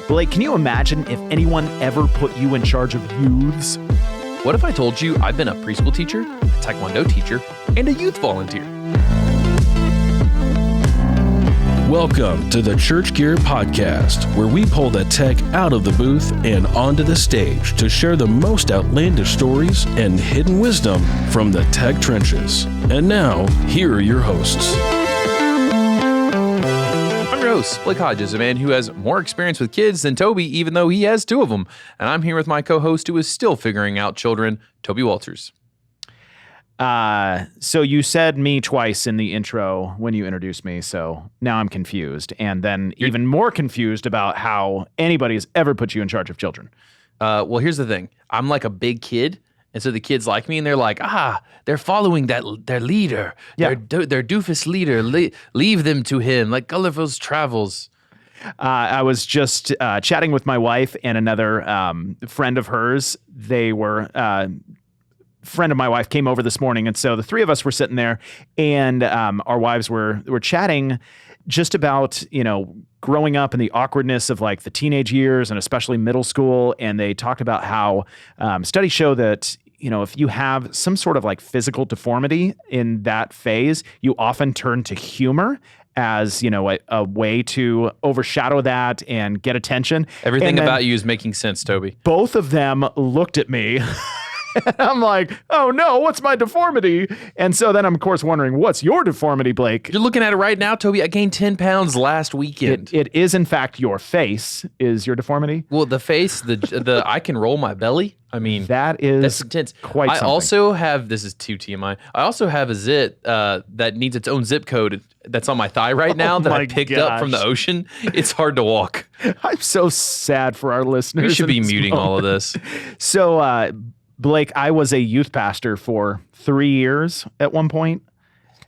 Blake, can you imagine if anyone ever put you in charge of youths? What if I told you I've been a preschool teacher, a taekwondo teacher, and a youth volunteer? Welcome to the Church Gear Podcast, where we pull the tech out of the booth and onto the stage to share the most outlandish stories and hidden wisdom from the tech trenches. And now, here are your hosts. I'm your host, Blake Hodges, a man who has more experience with kids than Toby, even though he has two of them. And I'm here with my co-host who is still figuring out children, Toby Walters. So you said me twice in the intro when you introduced me, so now I'm confused. And then even more confused about how anybody has ever put you in charge of children. Well, here's the thing. I'm like a big kid, and so the kids like me, and they're like, they're following their leader, their doofus leader. Leave them to him, like Gulliver's Travels. I was just chatting with my wife and another friend of hers. They were... friend of my wife came over this morning, and so the three of us were sitting there, and our wives were chatting just about, growing up and the awkwardness of like the teenage years and especially middle school. And they talked about how studies show that, if you have some sort of like physical deformity in that phase, you often turn to humor as, a way to overshadow that and get attention. Everything about you is making sense, Toby. Both of them looked at me. And I'm like, oh no, what's my deformity? And so then I'm, of course, wondering, what's your deformity, Blake? You're looking at it right now, Toby. I gained 10 pounds last weekend. It is, in fact, your face is your deformity. Well, the face, the I can roll my belly. I mean, that's intense. Quite something. I also have, this is too TMI, I also have a zit that needs its own zip code that's on my thigh right now that I picked up from the ocean. It's hard to walk. I'm so sad for our listeners. We should be muting all of this. So, Blake, I was a youth pastor for 3 years at one point.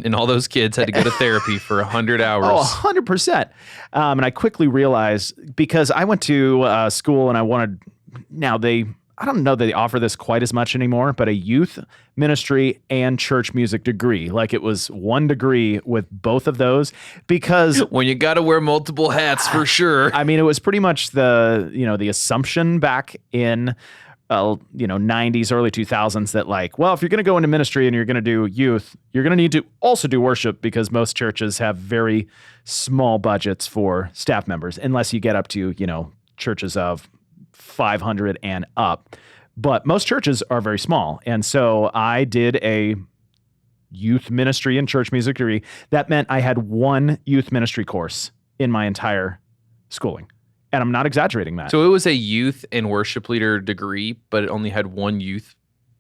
And all those kids had to go to therapy for 100 hours. Oh, 100%. And I quickly realized, because I went to school and I wanted, I don't know that they offer this quite as much anymore, but a youth ministry and church music degree. Like it was one degree with both of those, because when you got to wear multiple hats for sure. I mean, it was pretty much the assumption back in 90s, early 2000s that like, well, if you're going to go into ministry and you're going to do youth, you're going to need to also do worship, because most churches have very small budgets for staff members, unless you get up to, churches of 500 and up. But most churches are very small. And so I did a youth ministry and church music degree. That meant I had one youth ministry course in my entire schooling. And I'm not exaggerating that. So it was a youth and worship leader degree, but it only had one youth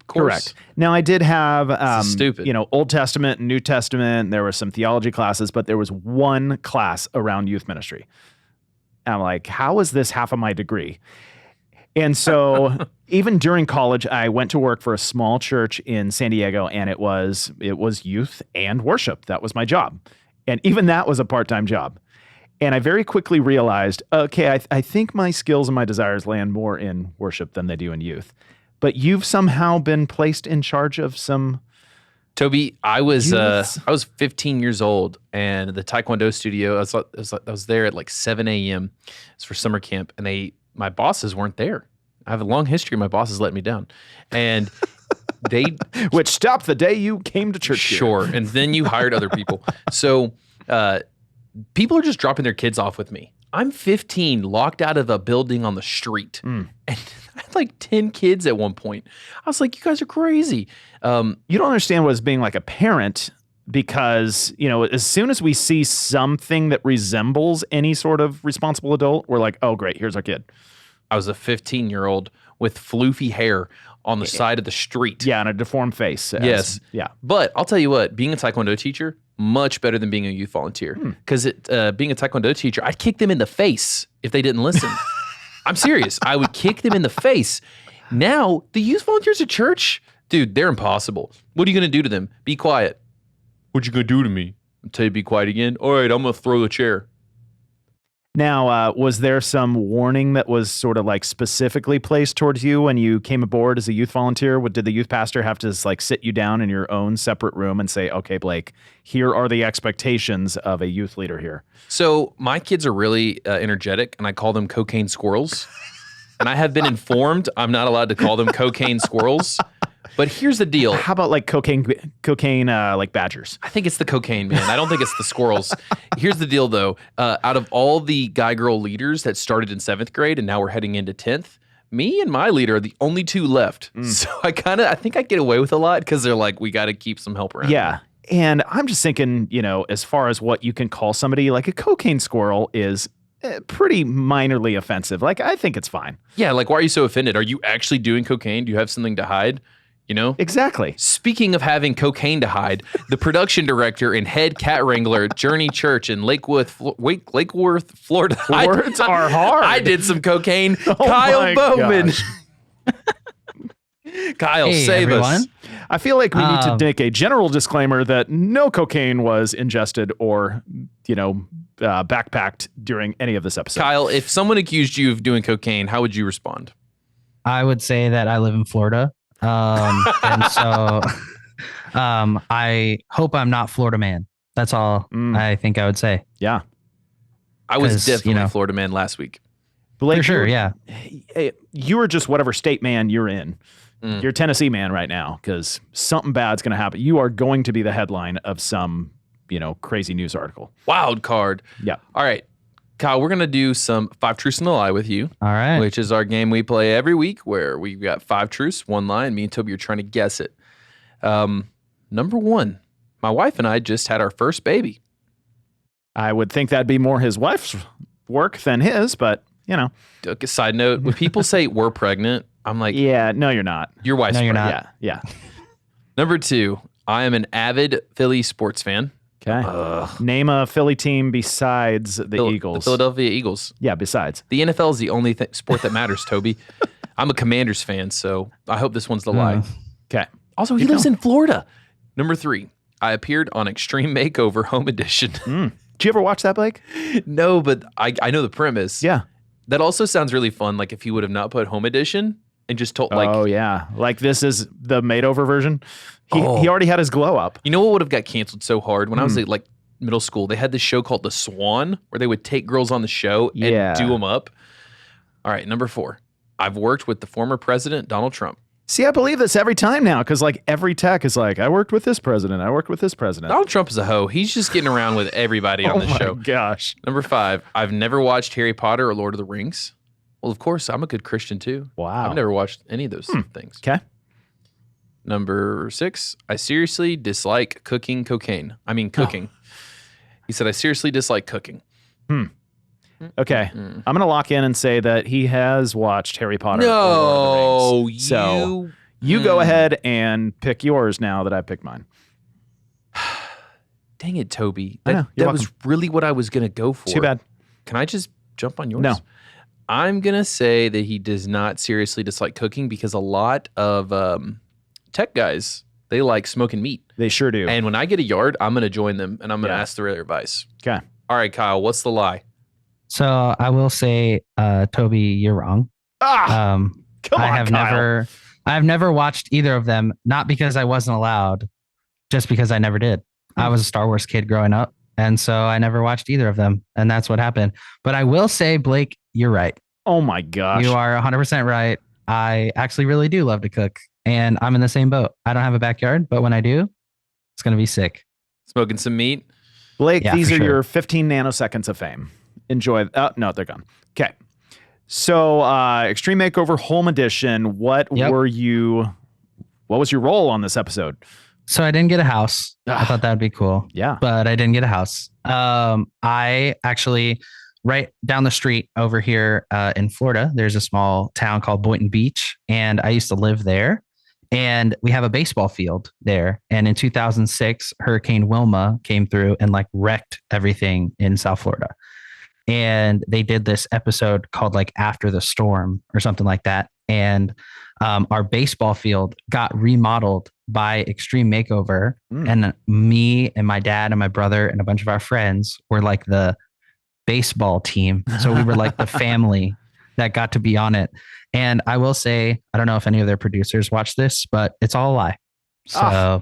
course. Correct. Now I did have, stupid. Old Testament and New Testament. There were some theology classes, but there was one class around youth ministry. And I'm like, how is this half of my degree? And so even during college, I went to work for a small church in San Diego, and it was youth and worship. That was my job. And even that was a part-time job. And I very quickly realized, okay, I think my skills and my desires land more in worship than they do in youth. But you've somehow been placed in charge of some... Toby, I was 15 years old, and the Taekwondo studio, I was there at like 7 a.m. It's for summer camp, and my bosses weren't there. I have a long history. My bosses let me down. And they... Which stopped the day you came to church. Sure. And then you hired other people. So... people are just dropping their kids off with me. I'm 15, locked out of a building on the street. And I had like 10 kids at one point. I was like, you guys are crazy. You don't understand what it's being like a parent, because, as soon as we see something that resembles any sort of responsible adult, we're like, oh, great, here's our kid. I was a 15-year-old with floofy hair on the side of the street. Yeah, and a deformed face. Yes. Yeah. But I'll tell you what, being a Taekwondo teacher, much better than being a youth volunteer. Because being a Taekwondo teacher, I'd kick them in the face if they didn't listen. I'm serious. I would kick them in the face. Now, the youth volunteers at church, dude, they're impossible. What are you going to do to them? Be quiet. What you going to do to me? I'll tell you to be quiet again. All right, I'm going to throw the chair. Now, was there some warning that was sort of like specifically placed towards you when you came aboard as a youth volunteer? Did the youth pastor have to like sit you down in your own separate room and say, okay, Blake, here are the expectations of a youth leader here? So my kids are really energetic, and I call them cocaine squirrels. And I have been informed I'm not allowed to call them cocaine squirrels. But here's the deal. How about like cocaine like badgers? I think it's the cocaine, man. I don't think it's the squirrels. Think the deal, though. Out of all the guy-girl leaders that started in 7th grade and now we're heading into 10th, me and my leader are the only 2 left. So I think I get away with a lot because they're like, we got to keep some help around. Yeah. And I'm just thinking, as far as what you can call somebody, like a cocaine squirrel is pretty minorly offensive. Like, I think it's fine. Yeah, like, why are you so offended? Are you actually doing cocaine? Do you have something to hide? Exactly. Speaking of having cocaine to hide, the production director and head cat wrangler at Journey Church in Lake Worth, Florida. Words are hard. I did some cocaine. Oh Kyle Bowman. Kyle, Hey, save everyone. us. I feel like we need to make a general disclaimer that no cocaine was ingested or, backpacked during any of this episode. Kyle, if someone accused you of doing cocaine, how would you respond? I would say that I live in Florida. And so I hope I'm not Florida man. That's all I think I would say. Yeah. I was 'Cause, definitely a Florida man last week. Blake, For sure, yeah. You were just whatever state man you're in. You're Tennessee man right now because something bad's going to happen. You are going to be the headline of some, crazy news article. Wild card. Yeah. All right. Kyle, we're going to do some 5 truths and a lie with you. All right. Which is our game we play every week where we've got 5 truths, 1 lie, and me and Toby are trying to guess it. Number 1, my wife and I just had our first baby. I would think that'd be more his wife's work than his, but, Okay, side note, when people say we're pregnant, I'm like, Yeah, no, you're not. your wife's No, you're pregnant. not. Yeah. Number 2, I am an avid Philly sports fan. Okay. Name a Philly team besides the Eagles. The Philadelphia Eagles. Yeah, besides. The NFL is the only sport that matters, Toby. I'm a Commanders fan, so I hope this one's the lie. Okay. Also, he lives in Florida. Number 3, I appeared on Extreme Makeover Home Edition. Did you ever watch that, Blake? No, but I know the premise. Yeah. That also sounds really fun. Like if he would have not put Home Edition and just told, like, oh, yeah. Like this is the made-over version. He already had his glow up. you know what would have got canceled so hard? When I was at like middle school, they had this show called The Swan where they would take girls on the show and Yeah. do them up. All right, number 4, I've worked with the former president, Donald Trump. See, I believe this every time now because like every tech is like, I worked with this president. I worked with this president. Donald Trump is a hoe. He's just getting around with everybody on the show. Oh my gosh. Number 5, I've never watched Harry Potter or Lord of the Rings. Well, of course, I'm a good Christian too. Wow. I've never watched any of those things. Okay. Number 6, I seriously dislike cooking cocaine. I mean, cooking. He said, I seriously dislike cooking. Okay. I'm going to lock in and say that he has watched Harry Potter. or Lord of the Rings. So you go ahead and pick yours now that I picked mine. Dang it, Toby. I know. That, You're that was really what I was going to go for. Too bad. Can I just jump on yours? No. I'm going to say that he does not seriously dislike cooking because a lot of tech guys, they like smoking meat. They sure do. And when I get a yard, I'm going to join them and I'm going to Yeah. ask their advice. Okay. All right, Kyle, what's the lie? So I will say, Toby, you're wrong. Come on, I have Kyle. never watched either of them, not because I wasn't allowed, just because I never did. I was a Star Wars kid growing up, and so I never watched either of them, and that's what happened. But I will say, Blake, you're right. Oh my gosh. You are 100% right. I actually really do love to cook, and I'm in the same boat. I don't have a backyard, but when I do, it's going to be sick. Smoking some meat? Blake, Yeah, these for are sure. your 15 nanoseconds of fame. Enjoy. Oh, no, they're gone. Okay. So, Extreme Makeover Home Edition, what Yep. was your role on this episode? So I didn't get a house. I thought that would be cool. Yeah. But I didn't get a house. I actually, right down the street over here in Florida, there's a small town called Boynton Beach, and I used to live there. And we have a baseball field there. And in 2006, Hurricane Wilma came through and like wrecked everything in South Florida. And they did this episode called like After the Storm or something like that. And our baseball field got remodeled by Extreme Makeover. And me and my dad and my brother and a bunch of our friends were like the baseball team. So we were like the family that got to be on it. And I will say, I don't know if any of their producers watch this, but it's all a lie. So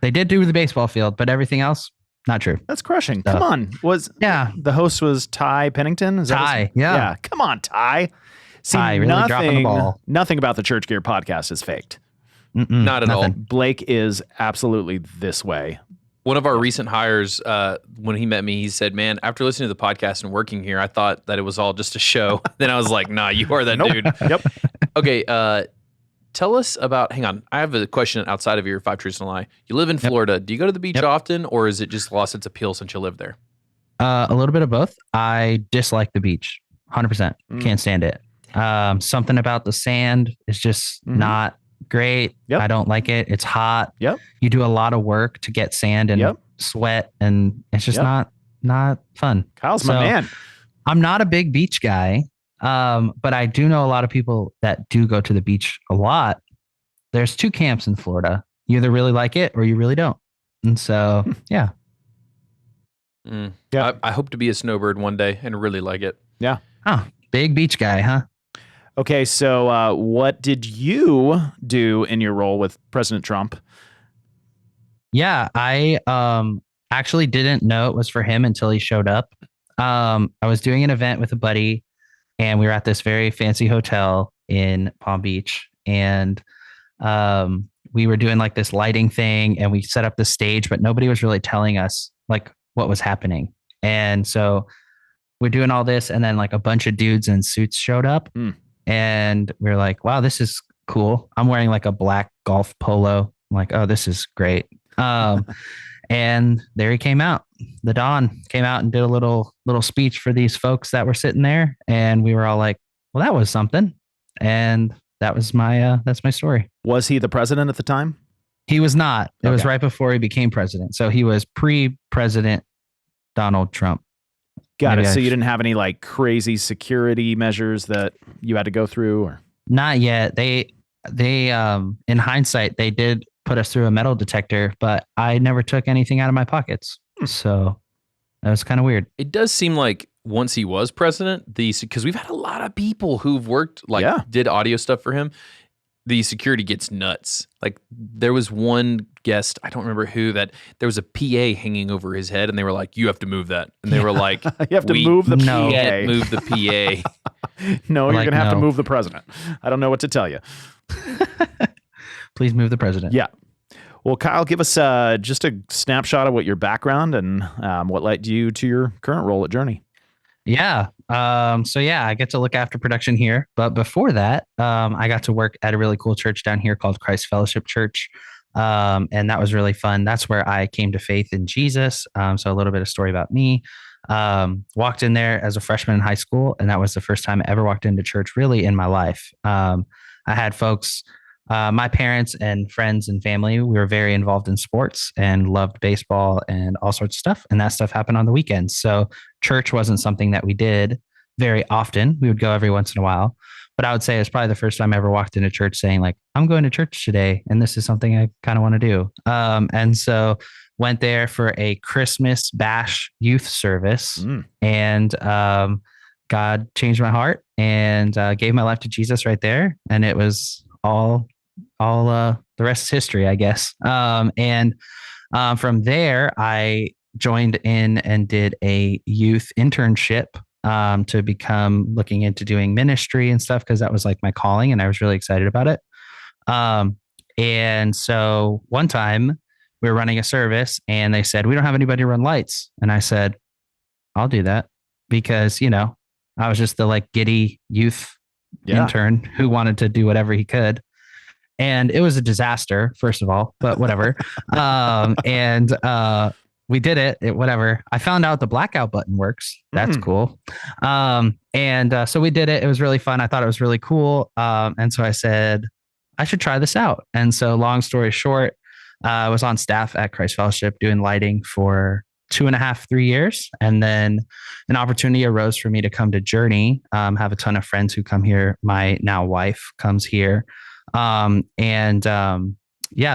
they did do the baseball field, but everything else, not true. That's crushing. So, Come on. The host was Ty Pennington? Is that Ty, yeah. Come on, Ty. See, Ty, really dropping the ball. Nothing about the Church Gear podcast is faked. Not at all. Blake is absolutely this way. One of our recent hires, when he met me, he said, man, after listening to the podcast and working here, I thought that it was all just a show. Then I was like, nah, you are that dude. Yep. Okay. Tell us about, hang on. I have a question outside of your 5 Truths and a Lie. You live in Florida. Do you go to the beach often, or is it just lost its appeal since you live there? A little bit of both. I dislike the beach. 100%. Can't stand it. Something about the sand is just not great. Yep. I don't like it. It's hot. Yep. You do a lot of work to get sand and sweat, and it's just not fun. Kyle's my man. I'm not a big beach guy, but I do know a lot of people that do go to the beach a lot. There's 2 camps in Florida. You either really like it or you really don't. And so, yeah. I hope to be a snowbird one day and really like it. Yeah. Oh, big beach guy, huh? Okay, so what did you do in your role with President Trump? Yeah, I actually didn't know it was for him until he showed up. I was doing an event with a buddy, and we were at this very fancy hotel in Palm Beach, and we were doing like this lighting thing, and we set up the stage, but nobody was really telling us like what was happening. And so we're doing all this, and then like a bunch of dudes in suits showed up. And we were like, wow, this is cool. I'm wearing like a black golf polo. I'm like, oh, this is great. And there he came out. The Don came out and did a little speech for these folks that were sitting there. And we were all like, well, that was something. And that was that's my story. Was he the president at the time? He was not. It was right before he became president. So he was pre-president Donald Trump. Got it. So you didn't have any like crazy security measures that you had to go through, or not yet. They in hindsight, they did put us through a metal detector, but I never took anything out of my pockets. So that was kind of weird. It does seem like once he was president, because we've had a lot of people who've worked, did audio stuff for him. The security gets nuts. Like there was one guest, I don't remember who, that there was a PA hanging over his head, and they were like, "You have to move that." And they were like, "You have to move the PA. Can't move the PA." No, you're gonna have to move the president. I don't know what to tell you. Please move the president. Yeah. Well, Kyle, give us just a snapshot of what your background and what led you to your current role at Journey. Yeah. I get to look after production here. But before that, I got to work at a really cool church down here called Christ Fellowship Church. And that was really fun. That's where I came to faith in Jesus. So a little bit of story about me. Walked in there as a freshman in high school, and that was the first time I ever walked into church really in my life. I had folks, my parents and friends and family, we were very involved in sports and loved baseball and all sorts of stuff. And that stuff happened on the weekends. So church wasn't something that we did very often. We would go every once in a while. But I would say it's probably the first time I ever walked into church saying like, I'm going to church today, and this is something I kind of want to do. And so went there for a Christmas bash youth service, and God changed my heart and gave my life to Jesus right there. And it was all the rest is history, I guess. And from there, I joined in and did a youth internship to become looking into doing ministry and stuff, because that was like my calling and I was really excited about it. And so one time we were running a service and they said, we don't have anybody to run lights. And I said, I'll do that, because, I was just the like giddy youth intern who wanted to do whatever he could. And it was a disaster, first of all, but whatever. We did it, whatever. I found out the blackout button works. That's cool. So we did it. It was really fun. I thought it was really cool. And so I said, I should try this out. And so long story short, I was on staff at Christ Fellowship doing lighting for 2.5, 3 years. And then an opportunity arose for me to come to Journey. Have a ton of friends who come here. My now wife comes here.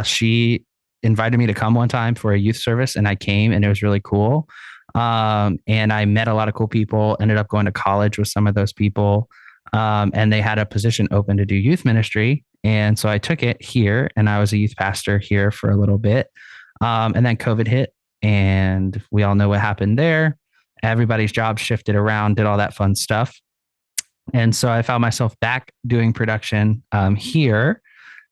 She invited me to come one time for a youth service, and I came, and it was really cool. And I met a lot of cool people, ended up going to college with some of those people. And they had a position open to do youth ministry. And so I took it here, and I was a youth pastor here for a little bit. And then COVID hit, and we all know what happened there. Everybody's job shifted around, did all that fun stuff. And so I found myself back doing production here.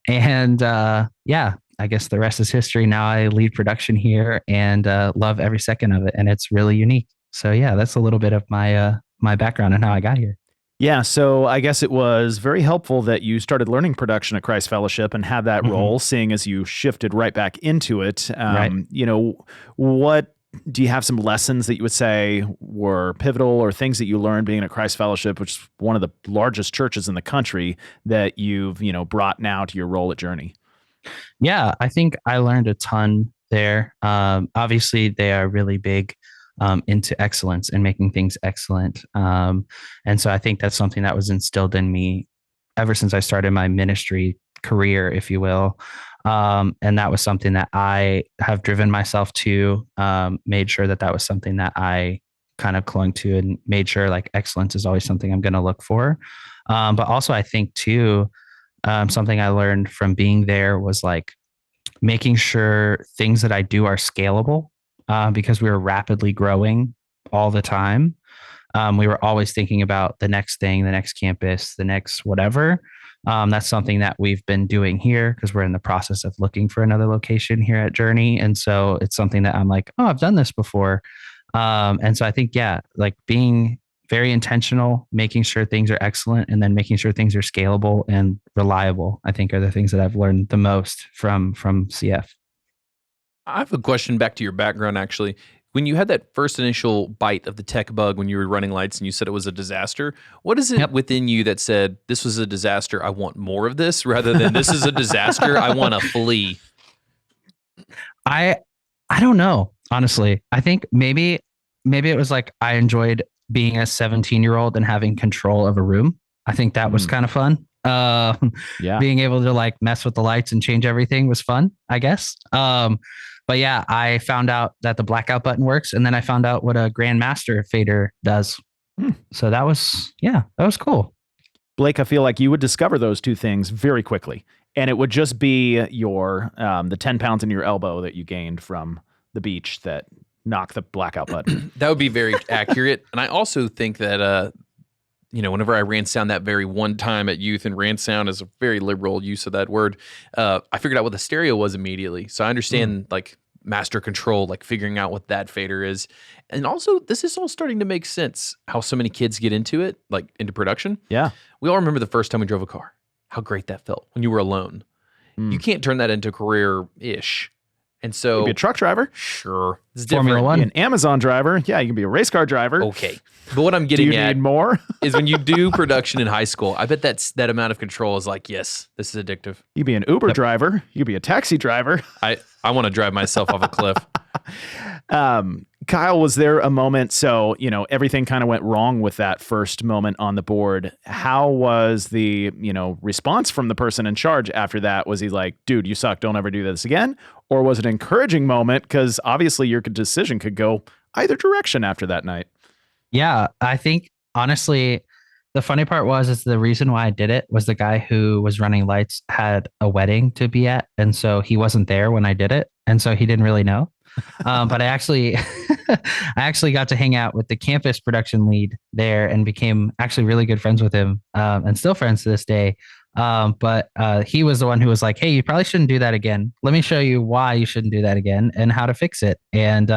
And yeah, I guess the rest is history. Now I lead production here and love every second of it. And it's really unique. So yeah, that's a little bit of my my background and how I got here. Yeah, so I guess it was very helpful that you started learning production at Christ Fellowship and had that role, seeing as you shifted right back into it. Right. You know, what do you have some lessons that you would say were pivotal, or things that you learned being at Christ Fellowship, which is one of the largest churches in the country, that you've, brought now to your role at Journey? Yeah, I think I learned a ton there. Obviously, they are really big into excellence and making things excellent. And so I think that's something that was instilled in me ever since I started my ministry career, if you will. And that was something that I have driven myself to, made sure that was something that I kind of clung to, and made sure like excellence is always something I'm going to look for. But also I think too, something I learned from being there was like making sure things that I do are scalable. Because we were rapidly growing all the time. We were always thinking about the next thing, the next campus, the next whatever. That's something that we've been doing here because we're in the process of looking for another location here at Journey. And so it's something that I'm like, oh, I've done this before. And so I think, yeah, like being very intentional, making sure things are excellent, and then making sure things are scalable and reliable, I think are the things that I've learned the most from CF. I have a question back to your background, actually. When you had that first initial bite of the tech bug when you were running lights and you said it was a disaster, what is it within you that said, this was a disaster, I want more of this, rather than this is a disaster, I want to flee? I don't know, honestly. I think maybe it was like I enjoyed being a 17-year-old and having control of a room. I think that was kind of fun. Being able to like mess with the lights and change everything was fun, I guess. But yeah, I found out that the blackout button works, and then I found out what a Grandmaster fader does. So that was cool. Blake, I feel like you would discover those two things very quickly, and it would just be your the 10 pounds in your elbow that you gained from the beach that knocked the blackout button. That would be very accurate. And I also think that whenever I ran sound that very one time at youth, and ran sound is a very liberal use of that word, I figured out what the stereo was immediately. So I understand like master control, like figuring out what that fader is. And also this is all starting to make sense, how so many kids get into it, like into production. Yeah. We all remember the first time we drove a car, how great that felt when you were alone. You can't turn that into career-ish. And so you can be a truck driver. Sure. It's Formula One. Be an Amazon driver. Yeah, you can be a race car driver. Okay. But what I'm getting Do you at need more? is when you do production in high school, I bet that amount of control is like, yes, this is addictive. You can be an Uber driver. You can be a taxi driver. I want to drive myself off a cliff. Kyle, was there a moment, so, everything kind of went wrong with that first moment on the board. How was the, response from the person in charge after that? Was he like, dude, you suck, don't ever do this again? Or was it an encouraging moment? Because obviously your decision could go either direction after that night. Yeah, I think honestly, the funny part is the reason why I did it was the guy who was running lights had a wedding to be at. And so he wasn't there when I did it. And so he didn't really know. But I actually got to hang out with the campus production lead there and became actually really good friends with him, and still friends to this day. But he was the one who was like, hey, you probably shouldn't do that again. Let me show you why you shouldn't do that again and how to fix it. And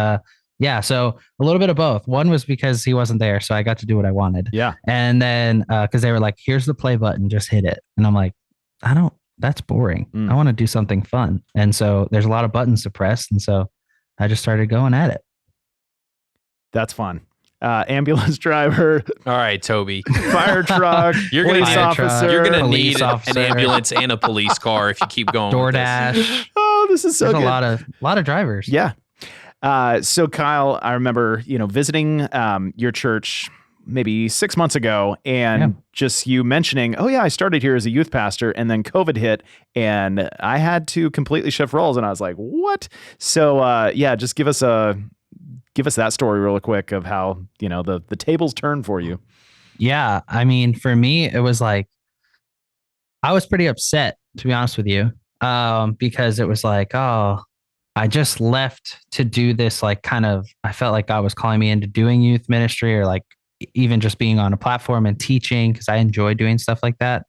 yeah, so a little bit of both. One was because he wasn't there, so I got to do what I wanted. Yeah. And then because they were like, here's the play button, just hit it. And I'm like, that's boring. I want to do something fun. And so there's a lot of buttons to press. And so I just started going at it. That's fun. Ambulance driver. All right, Toby. Fire truck. You're going police officer. You're going to need an ambulance and a police car if you keep going. DoorDash. Oh, this is so There's good. a lot of drivers. Yeah. So Kyle, I remember, visiting your church maybe 6 months ago, and just you mentioning, oh yeah, I started here as a youth pastor, and then COVID hit, and I had to completely shift roles, and I was like, what? So just give us that story real quick of how, the tables turned for you. Yeah. I mean, for me, it was like, I was pretty upset, to be honest with you, because it was like, oh, I just left to do this, like, kind of, I felt like God was calling me into doing youth ministry, or like even just being on a platform and teaching, because I enjoy doing stuff like that.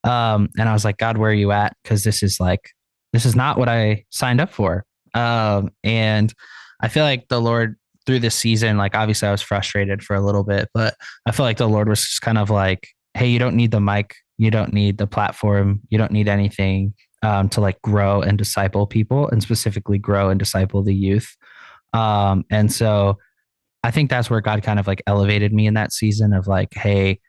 And I was like, God, where are you at? Because this is not what I signed up for. And I feel like the Lord, through this season, like, obviously I was frustrated for a little bit, but I feel like the Lord was just kind of like, hey, you don't need the mic. You don't need the platform. You don't need anything to like grow and disciple people, and specifically grow and disciple the youth. And so I think that's where God kind of like elevated me in that season of like, hey,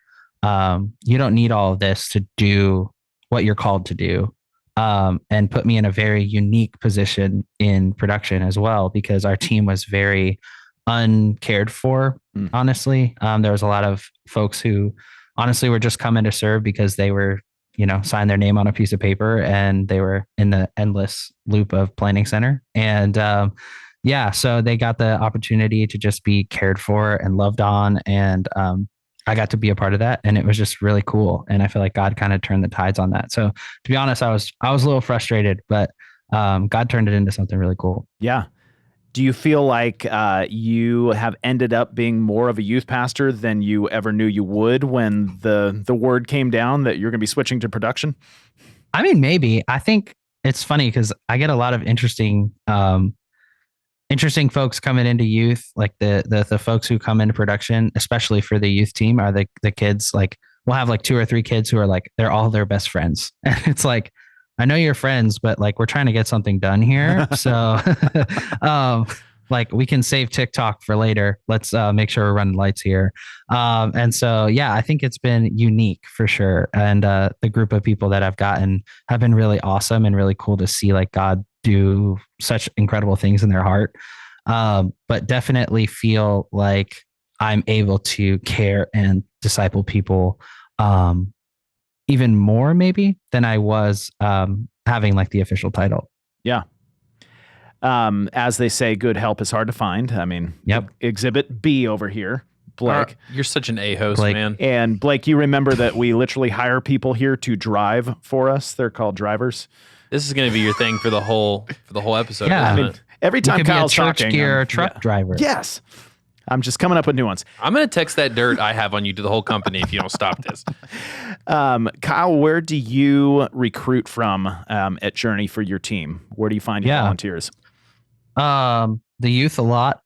you don't need all of this to do what you're called to do. And put me in a very unique position in production as well, because our team was very uncared for, honestly. There was a lot of folks who honestly were just coming to serve because they were, signed their name on a piece of paper, and they were in the endless loop of planning center. And so they got the opportunity to just be cared for and loved on. And I got to be a part of that, and it was just really cool. And I feel like God kind of turned the tides on that. So to be honest, I was a little frustrated, but God turned it into something really cool. Yeah. Do you feel like you have ended up being more of a youth pastor than you ever knew you would when the word came down that you're going to be switching to production? I mean, maybe. I think it's funny because I get a lot of interesting folks coming into youth. Like the folks who come into production, especially for the youth team, are the kids. Like, we'll have like 2 or 3 kids who are like, they're all their best friends. And it's like, I know you're friends, but like, we're trying to get something done here. So, like, we can save TikTok for later. Let's make sure we're running lights here. And so, I think it's been unique for sure. And the group of people that I've gotten have been really awesome and really cool to see, like, God do such incredible things in their heart. But definitely feel like I'm able to care and disciple people even more maybe than I was having like the official title. Yeah. As they say, good help is hard to find. I mean, Exhibit B over here, Blake. You're such an A-host, Blake. man. And Blake, you remember that we literally hire people here to drive for us. They're called drivers. This is going to be your thing for the whole episode. Yeah. Isn't I mean, it? Every time you could Kyle's be a church talking, gear truck driver. Yes. I'm just coming up with new ones. I'm going to text that dirt I have on you to the whole company if you don't stop this. Kyle, where do you recruit from at Journey for your team? Where do you find your volunteers? The youth a lot.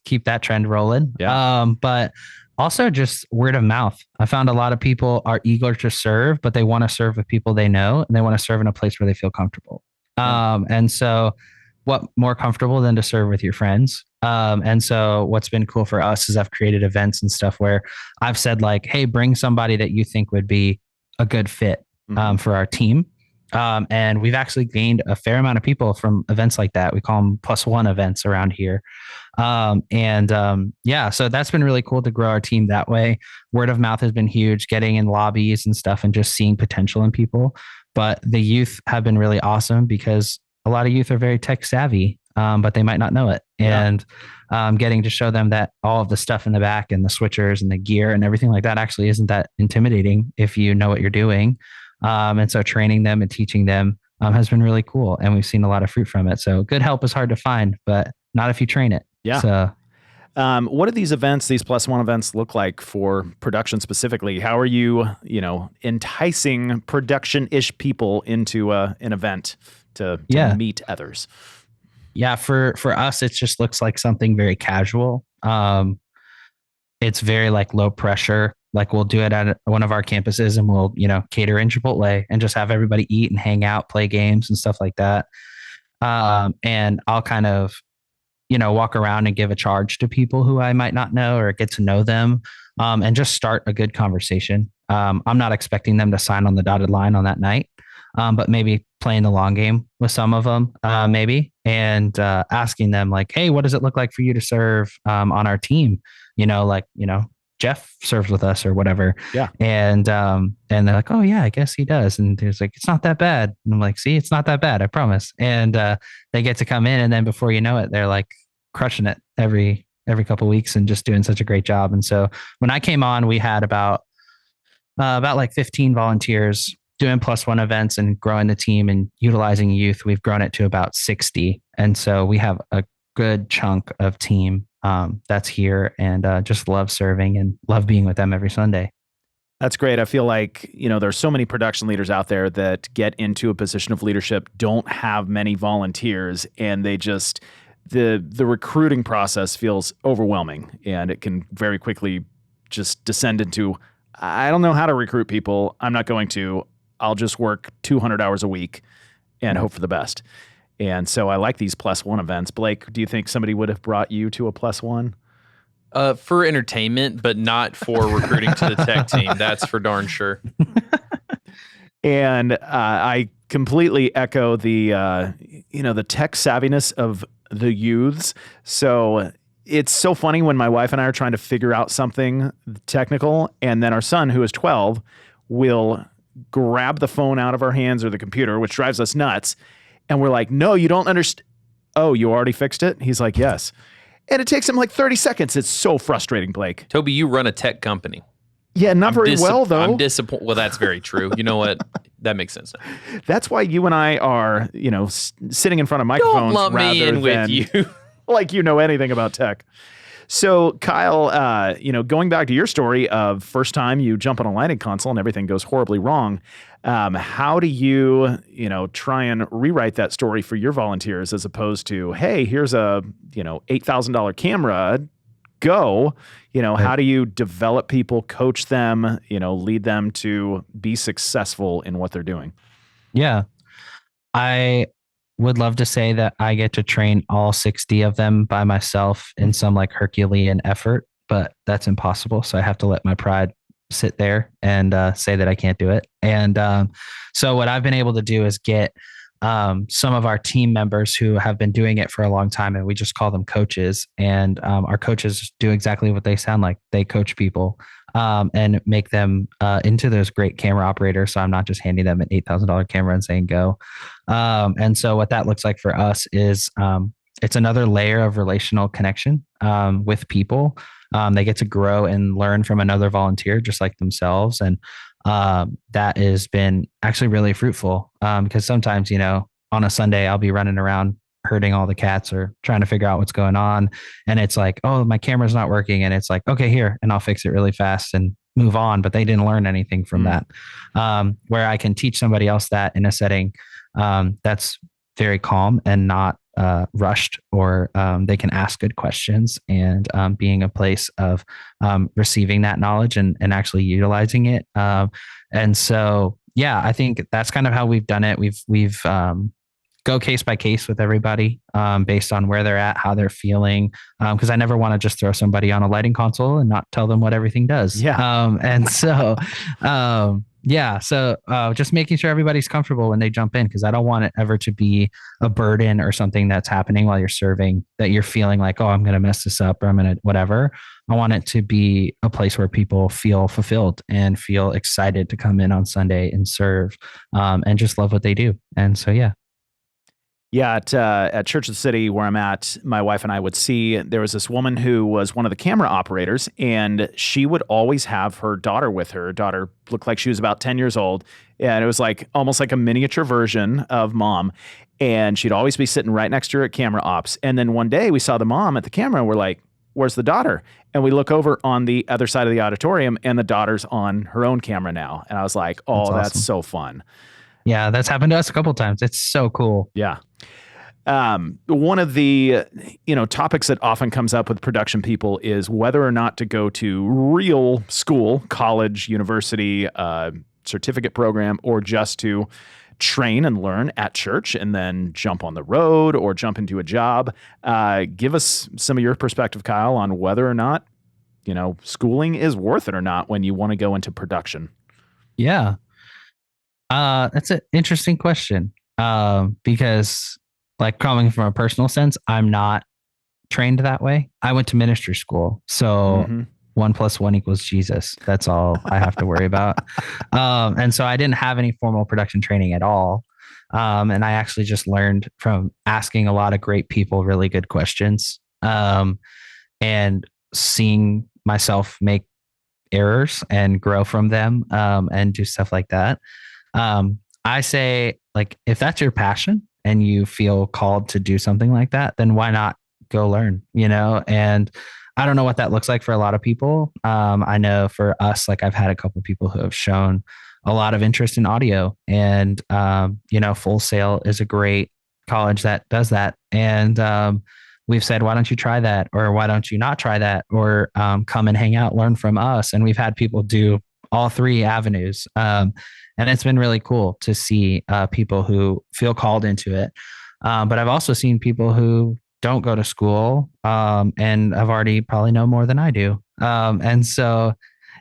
Keep that trend rolling. Yeah. But also just word of mouth. I found a lot of people are eager to serve, but they want to serve with people they know, and they want to serve in a place where they feel comfortable. And so what more comfortable than to serve with your friends? And so what's been cool for us is I've created events and stuff where I've said like, hey, bring somebody that you think would be a good fit for our team. And we've actually gained a fair amount of people from events like that. We call them +1 events around here. So that's been really cool to grow our team that way. Word of mouth has been huge, getting in lobbies and stuff and just seeing potential in people. But the youth have been really awesome because a lot of youth are very tech savvy, but they might not know it. And getting to show them that all of the stuff in the back and the switchers and the gear and everything like that actually isn't that intimidating if you know what you're doing. And so training them and teaching them has been really cool. And we've seen a lot of fruit from it. So good help is hard to find, but not if you train it. Yeah. So, what do these events, these +1 events look like for production specifically? How are you, enticing production-ish people into an event to meet others? Yeah. For us, it just looks like something very casual. It's very like low pressure. Like we'll do it at one of our campuses and we'll, cater in Chipotle and just have everybody eat and hang out, play games and stuff like that. And I'll kind of, walk around and give a charge to people who I might not know or get to know them and just start a good conversation. I'm not expecting them to sign on the dotted line on that night, but maybe playing the long game with some of them, maybe, and asking them like, hey, what does it look like for you to serve on our team? Jeff serves with us or whatever. Yeah. And they're like, oh yeah, I guess he does. And he's like, it's not that bad. And I'm like, see, it's not that bad, I promise. And they get to come in, and then before you know it, they're like crushing it every couple of weeks and just doing such a great job. And so when I came on, we had about like 15 volunteers doing +1 events and growing the team and utilizing youth. We've grown it to about 60. And so we have a good chunk of team that's here and just love serving and love being with them every Sunday. That's great. I feel like, there's so many production leaders out there that get into a position of leadership, don't have many volunteers, and they just, the recruiting process feels overwhelming, and it can very quickly just descend into, I don't know how to recruit people. I'm not going to. I'll just work 200 hours a week and hope for the best. And so I like these +1 events. Blake, do you think somebody would have brought you to a +1? For entertainment, but not for recruiting to the tech team. That's for darn sure. And I completely echo the tech savviness of the youths. So it's so funny when my wife and I are trying to figure out something technical, and then our son, who is 12, will grab the phone out of our hands or the computer, which drives us nuts. And we're like, no, you don't understand. Oh, you already fixed it? He's like, yes. And it takes him like 30 seconds. It's so frustrating, Blake. Toby, you run a tech company. Yeah, not very well, though. I'm disappointed. Well, that's very true. You know what? That makes sense. That's why you and I are, sitting in front of microphones. Don't lump me in with you. Like you know anything about tech. So, Kyle, going back to your story of first time you jump on a lighting console and everything goes horribly wrong, how do you, try and rewrite that story for your volunteers as opposed to, hey, here's a, $8,000 camera, go. How do you develop people, coach them, lead them to be successful in what they're doing? Yeah. I would love to say that I get to train all 60 of them by myself in some like Herculean effort, but that's impossible. So I have to let my pride sit there and say that I can't do it. And so what I've been able to do is get some of our team members who have been doing it for a long time, and we just call them coaches. And our coaches do exactly what they sound like. They coach people and make them into those great camera operators. So I'm not just handing them an $8,000 camera and saying go. And so what that looks like for us is it's another layer of relational connection with people. They get to grow and learn from another volunteer just like themselves. And that has been actually really fruitful because sometimes, on a Sunday, I'll be running around herding all the cats or trying to figure out what's going on. And it's like, oh, my camera's not working. And it's like, okay, here, and I'll fix it really fast and move on. But they didn't learn anything from that. Where I can teach somebody else that in a setting that's very calm and not rushed, or they can ask good questions, and being a place of receiving that knowledge and actually utilizing it. And so, yeah, I think that's kind of how we've done it. We've go case by case with everybody based on where they're at, how they're feeling. Because I never want to just throw somebody on a lighting console and not tell them what everything does. Yeah. And so, just making sure everybody's comfortable when they jump in, because I don't want it ever to be a burden or something that's happening while you're serving that you're feeling like, oh, I'm going to mess this up or I'm going to whatever. I want it to be a place where people feel fulfilled and feel excited to come in on Sunday and serve and just love what they do. And so, yeah. Yeah, at Church of the City, where I'm at, my wife and I would see there was this woman who was one of the camera operators, and she would always have her daughter with her. Her daughter looked like she was about 10 years old, and it was like almost like a miniature version of mom. And she'd always be sitting right next to her at camera ops. And then one day we saw the mom at the camera, and we're like, where's the daughter? And we look over on the other side of the auditorium, and the daughter's on her own camera now. And I was like, oh, That's awesome. That's so fun. Yeah, that's happened to us a couple of times. It's so cool. Yeah. One of the, topics that often comes up with production people is whether or not to go to real school, college, university, certificate program, or just to train and learn at church and then jump on the road or jump into a job. Give us some of your perspective, Kyle, on whether or not, schooling is worth it or not when you want to go into production. Yeah. That's an interesting question because, like, coming from a personal sense, I'm not trained that way. I went to ministry school. So 1 + 1 = Jesus. That's all I have to worry about. And so I didn't have any formal production training at all. And I actually just learned from asking a lot of great people really good questions, and seeing myself make errors and grow from them, and do stuff like that. I say, like, if that's your passion and you feel called to do something like that, then why not go learn, And I don't know what that looks like for a lot of people. I know for us, like, I've had a couple of people who have shown a lot of interest in audio, and, Full Sail is a great college that does that. And, we've said, why don't you try that? Or why don't you not try that? Or, come and hang out, learn from us. And we've had people do all three avenues. And it's been really cool to see, people who feel called into it. But I've also seen people who don't go to school, and I've already probably know more than I do. And so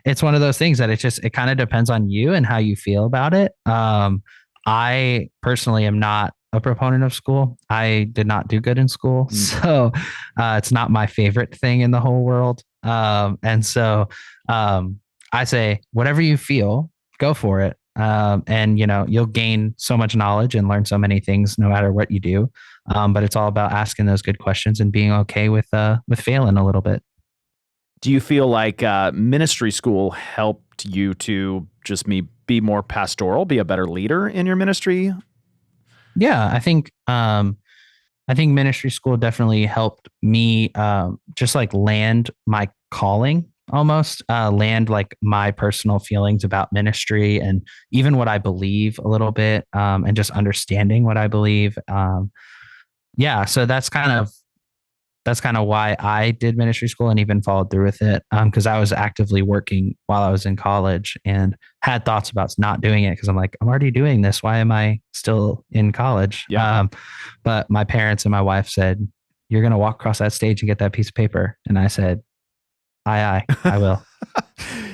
it's one of those things that it kind of depends on you and how you feel about it. I personally am not a proponent of school. I did not do good in school. So it's not my favorite thing in the whole world. And so I say, whatever you feel, go for it. And you'll gain so much knowledge and learn so many things no matter what you do. But it's all about asking those good questions and being okay with failing a little bit. Do you feel like ministry school helped you to just be more pastoral, be a better leader in your ministry? Yeah, I think ministry school definitely helped me, just like land my calling, almost land like my personal feelings about ministry and even what I believe a little bit, and just understanding what I believe. Yeah, so that's kind of why I did ministry school and even followed through with it, because I was actively working while I was in college and had thoughts about not doing it because I'm like, I'm already doing this. Why am I still in college? Yeah. But my parents and my wife said, you're going to walk across that stage and get that piece of paper. And I said, I will.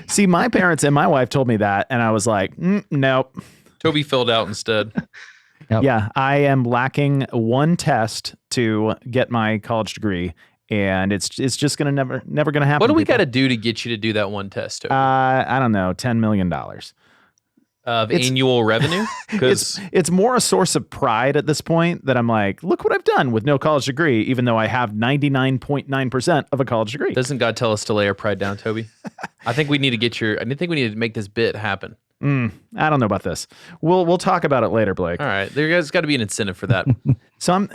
See, my parents and my wife told me that, and I was like, nope. Toby filled out instead. Yep. Yeah, I am lacking one test to get my college degree, and it's just gonna never gonna happen. What do we got to do to get you to do that one test, Toby? I don't know, $10 million of annual revenue? Because it's more a source of pride at this point that I'm like, look what I've done with no college degree, even though I have 99.9% of a college degree. Doesn't God tell us to lay our pride down, Toby? I think we need to make this bit happen. I don't know about this. We'll talk about it later, Blake. All right, there's got to be an incentive for that. So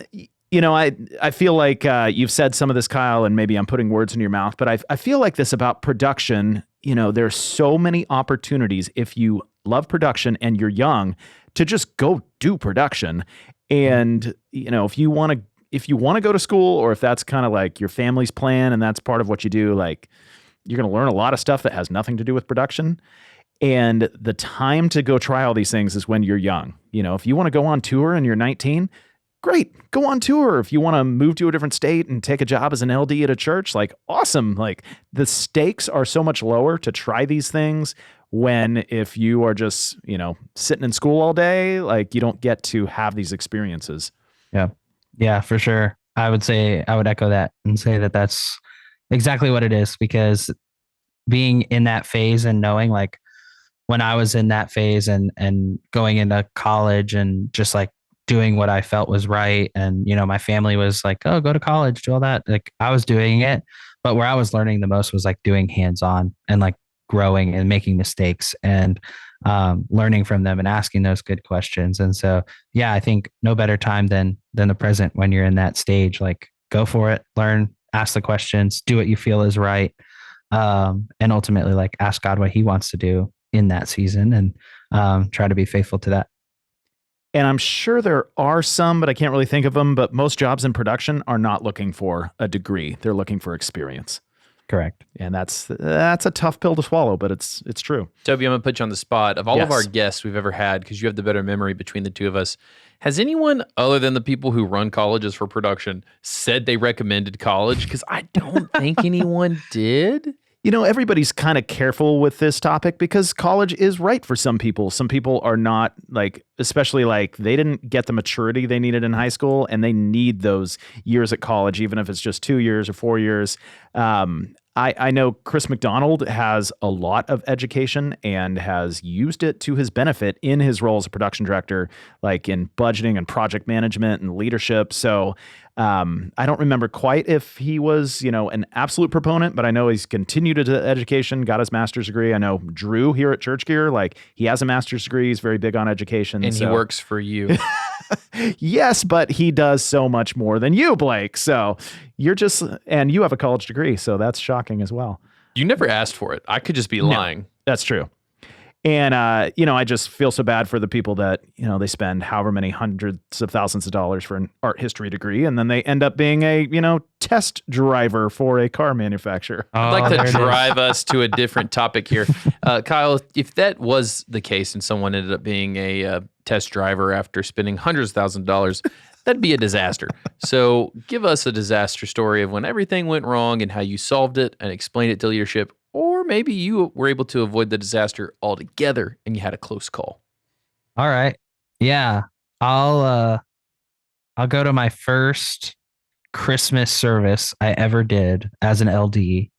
I feel like you've said some of this, Kyle, and maybe I'm putting words in your mouth, but I feel like this about production. There's so many opportunities if you love production and you're young to just go do production. And if you want to go to school, or if that's kind of like your family's plan and that's part of what you do, like, you're going to learn a lot of stuff that has nothing to do with production. And the time to go try all these things is when you're young. If you want to go on tour and you're 19, great, go on tour. If you want to move to a different state and take a job as an LD at a church, like, awesome. Like, the stakes are so much lower to try these things when if you are just, sitting in school all day, like, you don't get to have these experiences. Yeah. Yeah, for sure. I would echo that and say that that's exactly what it is, because being in that phase and knowing, like, when I was in that phase and going into college and just like doing what I felt was right. And, my family was like, oh, go to college, do all that. Like, I was doing it, but where I was learning the most was like doing hands-on and like growing and making mistakes and learning from them and asking those good questions. And so, yeah, I think no better time than the present when you're in that stage. Like, go for it, learn, ask the questions, do what you feel is right. And ultimately, like, ask God what he wants to do in that season and try to be faithful to that. And I'm sure there are some, but I can't really think of them. But most jobs in production are not looking for a degree. They're looking for experience. Correct. And that's a tough pill to swallow, but it's true. Toby, I'm going to put you on the spot. Of all of our guests we've ever had, because you have the better memory between the two of us, has anyone other than the people who run colleges for production said they recommended college? Because I don't think anyone did. Everybody's kind of careful with this topic because college is right for some people. Some people are not, like, especially like they didn't get the maturity they needed in high school and they need those years at college, even if it's just 2 years or 4 years. I know Chris McDonald has a lot of education and has used it to his benefit in his role as a production director, like in budgeting and project management and leadership. So I don't remember quite if he was, an absolute proponent, but I know he's continued his education, got his master's degree. I know Drew here at Church Gear, like he has a master's degree. He's very big on education. And he works for you. Yes, but he does so much more than you, Blake. So and you have a college degree. So that's shocking as well. You never asked for it. I could just be lying. That's true. And, I just feel so bad for the people that, they spend however many hundreds of thousands of dollars for an art history degree. And then they end up being a, test driver for a car manufacturer. I'd like to drive us to a different topic here. Kyle, if that was the case and someone ended up being a test driver after spending hundreds of thousands of dollars, that'd be a disaster. So give us a disaster story of when everything went wrong and how you solved it and explained it to leadership. Or maybe you were able to avoid the disaster altogether and you had a close call. All right. Yeah. I'll go to my first Christmas service I ever did as an LD.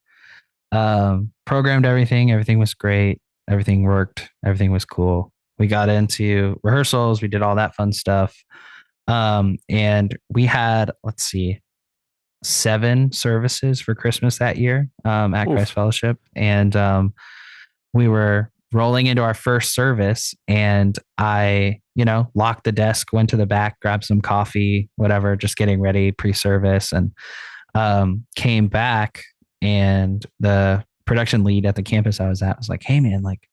Programmed everything. Everything was great. Everything worked. Everything was cool. We got into rehearsals. We did all that fun stuff. And we had, 7 services for Christmas that year at Christ Fellowship. And we were rolling into our first service and I, locked the desk, went to the back, grabbed some coffee, whatever, just getting ready pre-service and came back and the production lead at the campus I was at was like, "Hey man, like,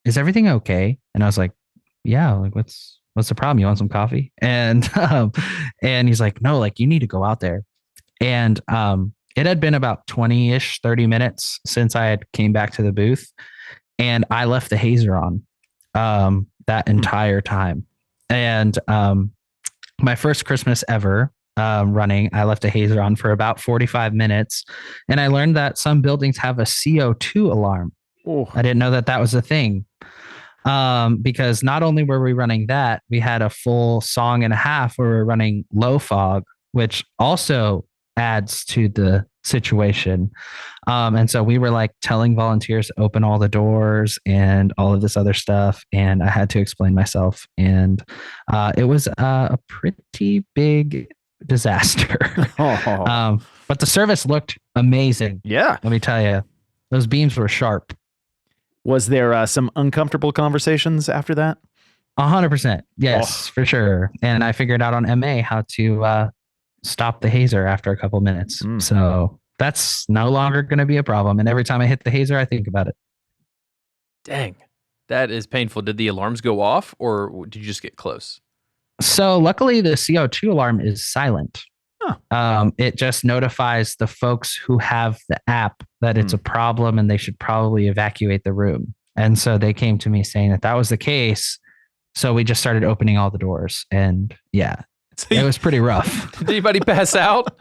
is everything okay?" And I was like, "Yeah, like what's the problem? You want some coffee?" And he's like, "No, like you need to go out there." And it had been about 20-ish, 30 minutes since I had came back to the booth and I left the hazer on that entire time. And my first Christmas ever running, I left a hazer on for about 45 minutes. And I learned that some buildings have a CO2 alarm. Oh. I didn't know that was a thing. Because not only were we running that, we had a full song and a half where we were running low fog, which also adds to the situation. And so we were like telling volunteers to open all the doors and all of this other stuff. And I had to explain myself. And it was a pretty big disaster. But the service looked amazing. Yeah. Let me tell you, those beams were sharp. Was there some uncomfortable conversations after that? 100%. Yes, for sure. And I figured out on MA how to stop the hazer after a couple minutes. So that's no longer going to be a problem. And every time I hit the hazer, I think about it. Dang, that is painful. Did the alarms go off or did you just get close? So luckily the CO2 alarm is silent. It just notifies the folks who have the app that it's a problem and they should probably evacuate the room. And so they came to me saying that was the case. So we just started opening all the doors and it was pretty rough. Did anybody pass out?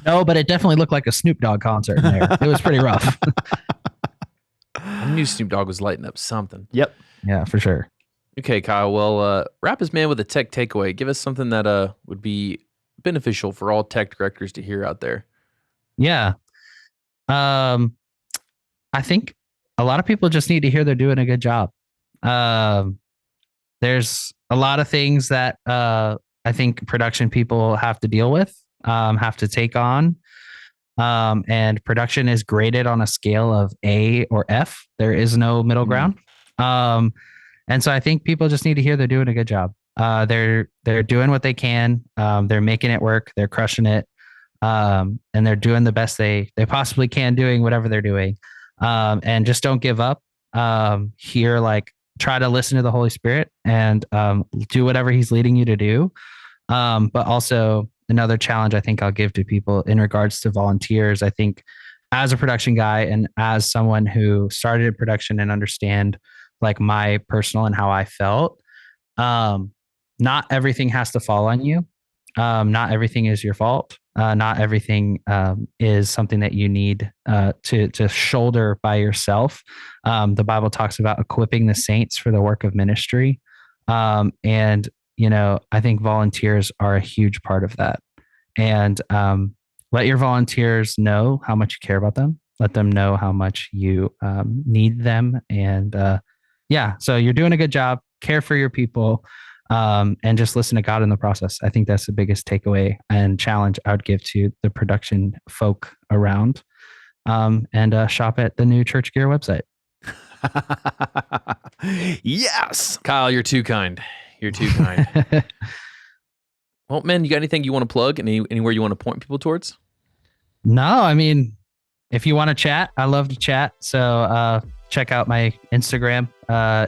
No, but it definitely looked like a Snoop Dogg concert in there. It was pretty rough. I knew Snoop Dogg was lighting up something. Yep. Yeah, for sure. Okay, Kyle. Well, wrap us, man, with a tech takeaway. Give us something that would be beneficial for all tech directors to hear out there. Yeah. I think a lot of people just need to hear they're doing a good job. There's a lot of things that I think production people have to deal with, have to take on. And production is graded on a scale of A or F. There is no middle ground. And so I think people just need to hear they're doing a good job. They're doing what they can. They're making it work. They're crushing it. And they're doing the best they possibly can, doing whatever they're doing. And just don't give up. Try to listen to the Holy Spirit and do whatever he's leading you to do. But also another challenge I think I'll give to people in regards to volunteers. I think as a production guy and as someone who started in production and understand like my personal and how I felt, not everything has to fall on you. Not everything is your fault. Not everything is something that you need to shoulder by yourself. The Bible talks about equipping the saints for the work of ministry. And, I think volunteers are a huge part of that. And let your volunteers know how much you care about them. Let them know how much you need them. And so you're doing a good job. Care for your people, and just listen to God in the process. I think that's the biggest takeaway and challenge I would give to the production folk around. And shop at the new Church Gear website. Yes. Kyle, you're too kind. You're too kind. Well, man, you got anything you want to plug? Anywhere you want to point people towards? No, I mean, if you want to chat, I love to chat. So check out my Instagram.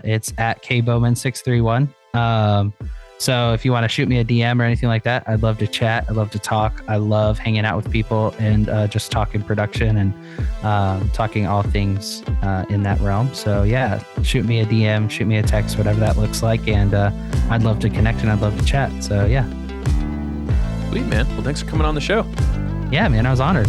It's at kbowman631. So if you want to shoot me a DM or anything like that, I'd love to chat. I'd love to talk. I love hanging out with people and just talking production and talking all things in that realm. So yeah, shoot me a DM, shoot me a text, whatever that looks like. And I'd love to connect and I'd love to chat. So yeah. Sweet, man. Well, thanks for coming on the show. Yeah, man, I was honored.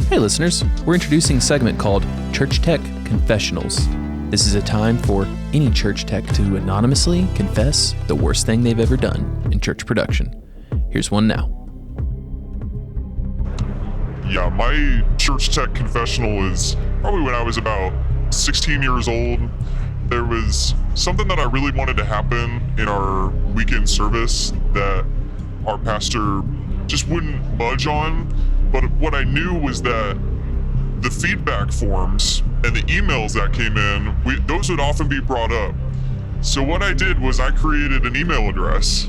Hey, listeners. We're introducing a segment called Church Tech Confessionals. This is a time for any church tech to anonymously confess the worst thing they've ever done in church production. Here's one now. Yeah, my church tech confessional is probably when I was about 16 years old. There was something that I really wanted to happen in our weekend service that our pastor just wouldn't budge on. But what I knew was that the feedback forms and the emails that came in, those would often be brought up. So what I did was I created an email address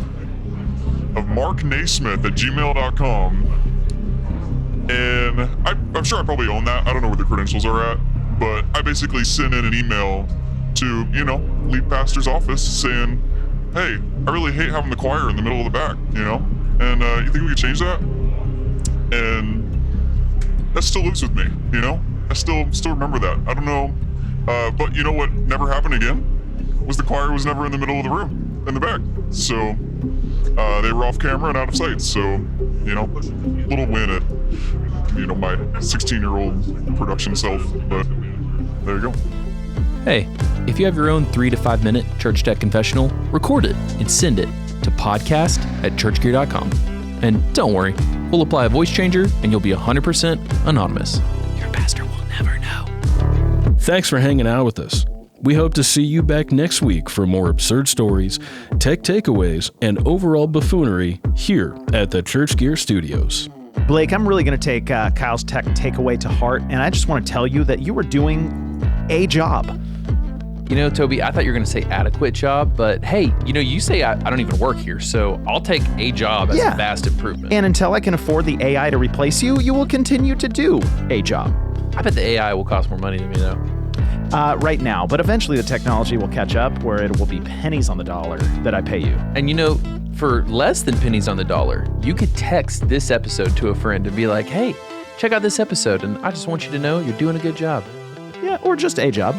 of marknaismith@gmail.com. And I'm sure I probably own that. I don't know where the credentials are at, but I basically sent in an email to, lead pastor's office saying, hey, I really hate having the choir in the middle of the back, and you think we could change that? And that still lives with me, I still remember that. I don't know, but you know what never happened again was the choir was never in the middle of the room, in the back. So they were off camera and out of sight. So, little win at, my 16-year-old production self, but there you go. Hey, if you have your own 3 to 5 minute church tech confessional, record it and send it to podcast@churchgear.com. And don't worry, we'll apply a voice changer and you'll be 100% anonymous. Your pastor will never know. Thanks for hanging out with us. We hope to see you back next week for more absurd stories, tech takeaways, and overall buffoonery here at the Church Gear Studios. Blake, I'm really going to take Kyle's tech takeaway to heart, and I just want to tell you that you were doing a job. Toby, I thought you were going to say adequate job, but hey, you say I don't even work here, so I'll take a job as a vast improvement. And until I can afford the AI to replace you, you will continue to do a job. I bet the AI will cost more money than me, though. Right now, but eventually the technology will catch up where it will be pennies on the dollar that I pay you. And for less than pennies on the dollar, you could text this episode to a friend and be like, hey, check out this episode, and I just want you to know you're doing a good job. Yeah, or just a job.